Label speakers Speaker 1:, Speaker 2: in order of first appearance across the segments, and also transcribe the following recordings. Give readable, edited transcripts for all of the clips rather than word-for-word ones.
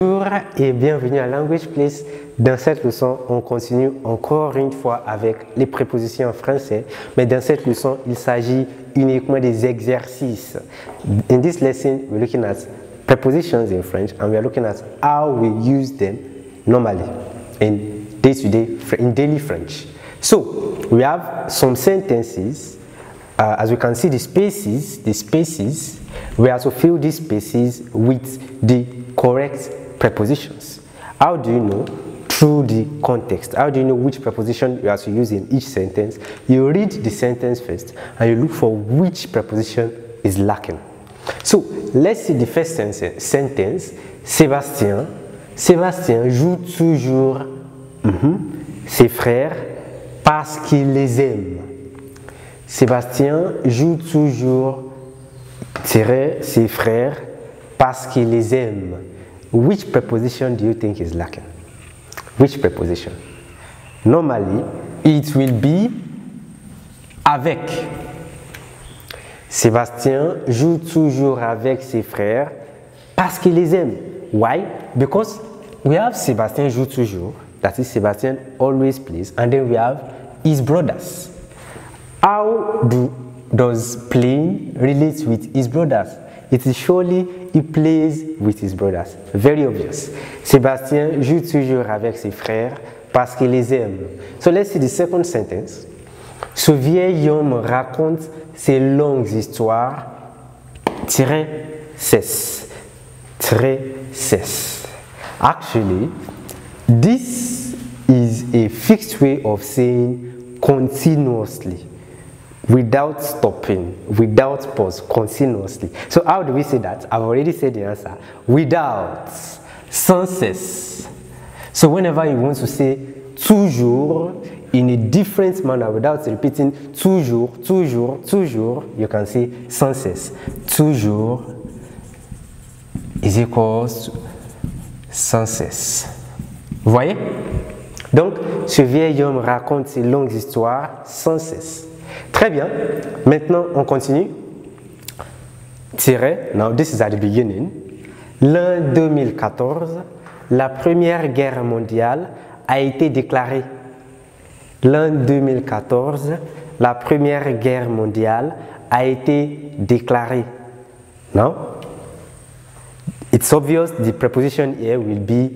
Speaker 1: Bonjour et bienvenue à Language Place. Dans cette leçon, on continue encore une fois avec les prépositions en français. Mais dans cette leçon, il s'agit uniquement des exercices. In this lesson, we're looking at prepositions in French and we are looking at how we use them normally in day-to-day, in daily French. So, we have some sentences. As we can see, the spaces, we have to fill these spaces with the correct prepositions. How do you know? Through the context. How do you know which preposition you have to use in each sentence? You read the sentence first and you look for which preposition is lacking. So, let's see the first sentence. Sébastien joue toujours ses frères parce qu'il les aime. Sébastien joue toujours ses frères parce qu'il les aime. Which preposition do you think is lacking? Which preposition? Normally, it will be avec. Sébastien joue toujours avec ses frères parce qu'il les aime. Why? Because we have Sébastien joue toujours, that is Sébastien always plays, and then we have his brothers. How does playing relate with his brothers? It is surely he plays with his brothers. Very obvious. Sébastien joue toujours avec ses frères parce qu'il les aime. So let's see the second sentence. Ce vieil homme raconte ses longues histoires cesse. Actually, this is a fixed way of saying continuously. Without stopping, without pause, continuously. So how do we say that? I've already said the answer. Without, sans cesse. So whenever you want to say toujours in a different manner, without repeating toujours, you can say sans cesse. Toujours is equals to sans cesse. Vous voyez? Donc, ce vieil homme raconte ses longues histoires sans cesse. Très bien. Maintenant, on continue. Now, this is at the beginning. L'an 2014, la Première Guerre mondiale a été déclarée. L'an 2014, la Première Guerre mondiale a été déclarée. Now, it's obvious the preposition here will be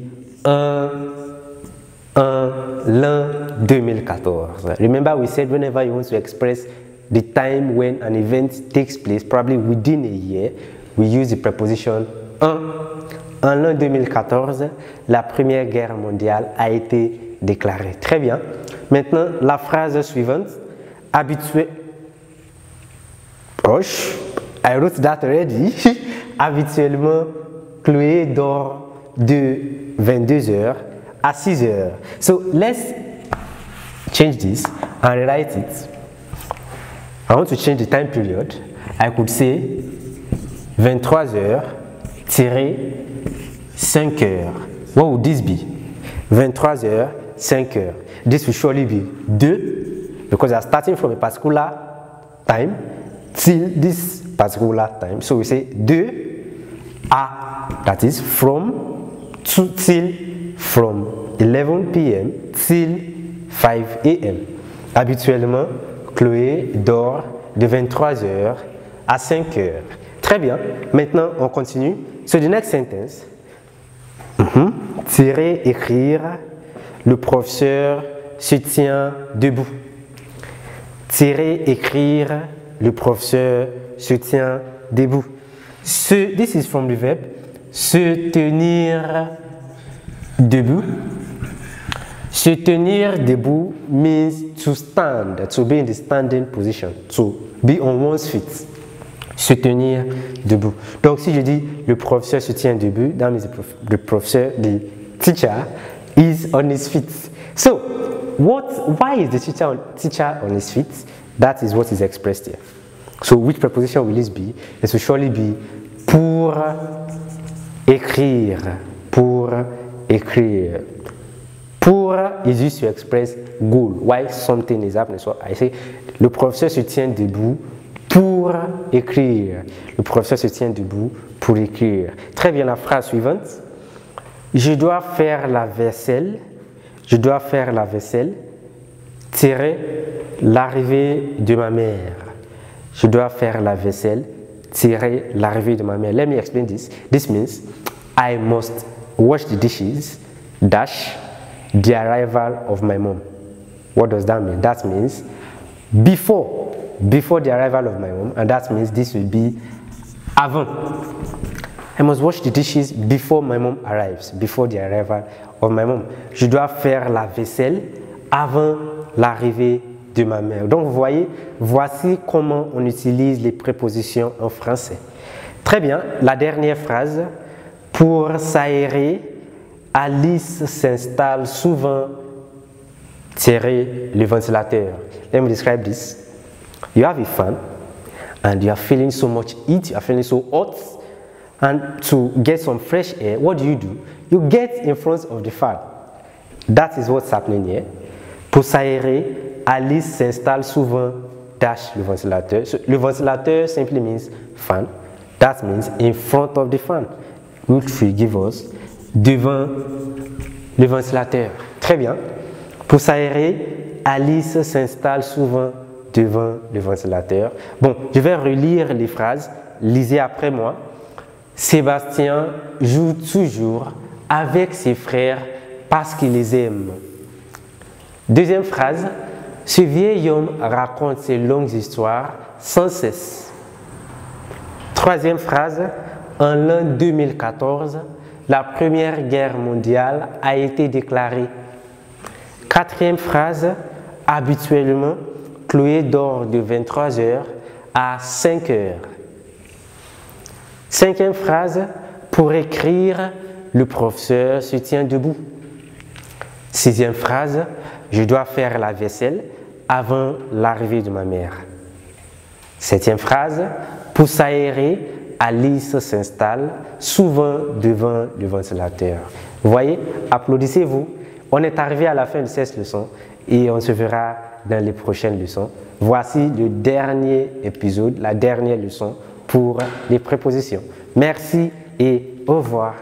Speaker 1: l'an 2014. Remember we said whenever you want to express the time when an event takes place, probably within a year, we use the preposition en l'an 2014, la Première Guerre mondiale a été déclarée. Très bien. Maintenant, la phrase suivante. I wrote that already. Habituellement, Chloé dort de 22h à 6h. So let's change this and write it. I want to change the time period. I could say 23h-5h. What would this be? 23h-5h. This will surely be 2 because we are starting from a particular time till this particular time. So we say 2 à, that is from from 11 p.m. till 5 a.m. Habituellement, Chloé dort de 23h à 5h. Très bien. Maintenant, on continue. So the next sentence. Écrire. Le professeur se tient debout. Écrire. Le professeur se tient debout. This is from the verb se tenir debout. Se tenir debout means to stand, to be in the standing position, to be on one's feet. Se tenir debout. Donc si je dis le professeur se tient debout, that means the teacher is on his feet. So, why is the teacher on his feet? That is what is expressed here. So which preposition will this be? It will surely be pour écrire. Pour écrire. Pour is used to express goal, why something is happening. So I say, le professeur se tient debout pour écrire. Le professeur se tient debout pour écrire. Très bien, la phrase suivante. Je dois faire la vaisselle. Je dois faire la vaisselle. Tirer l'arrivée de ma mère. Je dois faire la vaisselle. Tirer l'arrivée de ma mère. Let me explain this. This means I must wash the dishes. Dash the arrival of my mom. What does that mean? That means before the arrival of my mom, and that means this will be avant. I must wash the dishes before my mom arrives, before the arrival of my mom. Je dois faire la vaisselle avant l'arrivée de ma mère. Donc vous voyez, voici comment on utilise les prépositions en français. Très bien, la dernière phrase. Pour s'aérer, Alice s'installe souvent le ventilateur. Let me describe this. You have a fan and you are feeling so much heat, you are feeling so hot, and to get some fresh air, what do? You get in front of the fan. That is what's happening here. Pour s'aérer, Alice s'installe souvent dash le ventilateur. So, le ventilateur simply means fan. That means in front of the fan, which will give us devant le ventilateur. Très bien. Pour s'aérer, Alice s'installe souvent devant le ventilateur. Bon, je vais relire les phrases. Lisez après moi. Sébastien joue toujours avec ses frères parce qu'il les aime. Deuxième phrase. Ce vieil homme raconte ses longues histoires sans cesse. Troisième phrase. En l'an 2014, la Première Guerre mondiale a été déclarée. Quatrième phrase. Habituellement, Chloé dort de 23h à 5h. Cinquième phrase. Pour écrire, le professeur se tient debout. Sixième phrase. Je dois faire la vaisselle avant l'arrivée de ma mère. Septième phrase. Pour s'aérer, Alice s'installe souvent devant le ventilateur. Vous voyez, applaudissez-vous. On est arrivé à la fin de cette leçon et on se verra dans les prochaines leçons. Voici le dernier épisode, la dernière leçon pour les prépositions. Merci et au revoir.